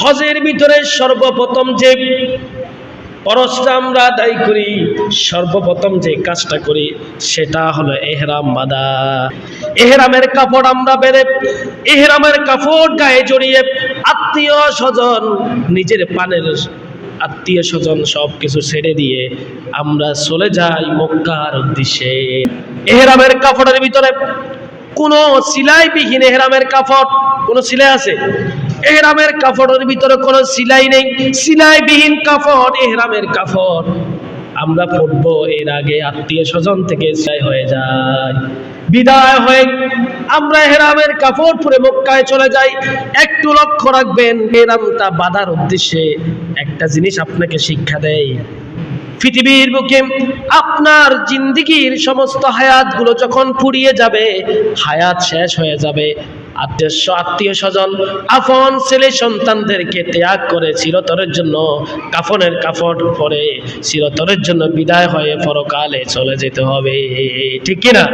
হজের ভিতরে সর্বপ্রথম যে ফরজটা আমরা আদায় করি, সর্বপ্রথম যে কাজটা করি সেটা হলো ইহরাম বাঁধা। ইহরামের কাপড় আমরা বেঁধে, ইহরামের কাপড় গায়ে জড়িয়ে আত্মীয় স্বজন, নিজের পানের আত্মীয় স্বজন সব কিছু ছেড়ে দিয়ে আমরা চলে যাই মক্কার উদ্দেশ্যে। ইহরামের কাপড়ের ভিতরে কোনো সিলাইবিহীন ইহরামের কাপড়, কোনো সিলাই আছে? ইহরামের কাপড়ের ভিতরে কোনো সিলাই নেই, সিলাইবিহীন কাপড় ইহরামের কাপড় আমরা পরবো। এর আগে আত্মীয় স্বজন থেকে বিদায় হয়ে যায়, বিদায় হয়ে আমরা ইহরামের কাপড় পরে মক্কায় চলে যাই। একটু লক্ষ্য রাখবেন, ইহরামটা বাঁধার উদ্দেশ্যে একটা জিনিস আপনাকে শিক্ষা দেয়। পৃথিবীর বুকে আপনার জিন্দেগির সমস্ত হায়াতগুলো যখন ফুরিয়ে যাবে, হায়াত শেষ হয়ে যাবে, আত্মীয় স্বজন আপন ছেলে সন্তানদেরকে ত্যাগ করে চিরতরের জন্য কাফনের কাপড় পরে চিরতরের জন্য বিদায় হয়ে পরকালে চলে যেতে হবে, ঠিক কিনা?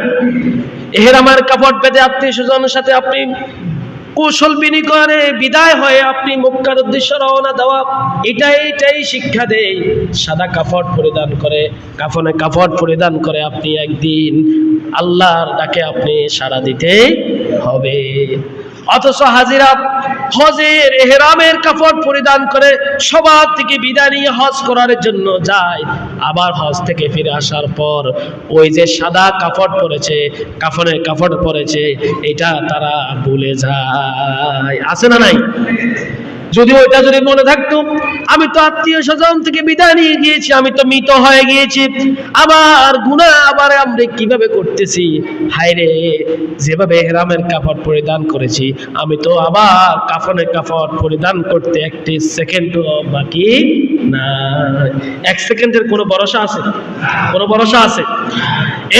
ইহরামের কাপড় বেঁধে আত্মীয় স্বজনের সাথে আপনি কৌশল বিনিময়ে বিদায় হয়ে আপনি মক্কার উদ্দেশ্যে রওনা দেওয়া, এটাই শিক্ষা দেয়। সাদা কাপড় পরিধান করে, কাফনে কাপড় পরিধান করে আপনি একদিন আল্লাহর ডাকে আপনি সাড়া দিতে হবে। অথচ হাজিরা হজের ইহরামের কাপড় পরিধান করে সবার থেকে বিদায় নিয়ে হজ করার জন্য যায়, আবার হজ থেকে ফিরে আসার পর ওই যে সাদা কাপড় পরেছে, কাফনের কাপড় পরেছে, এটা তারা ভুলে যায়। আছে না নাই? যদি ওইটা যদি মনে থাকতো, আমি তো আত্মীয় স্বজন থেকে বিদায় নিয়ে গিয়েছি, আমি তো মৃত হয়ে গিয়েছি, আমার গুনাহ আবার আমরা কিভাবে করতেছি, হায়রে যেভাবে ইহরামের কাপড় পরিধান করেছি আমি তো আবার কাফনের কাপড় পরিধান করতে একটি সেকেন্ডও বাকি না। এক সেকেন্ডের কোনো ভরসা আছে? কোনো ভরসা আছে?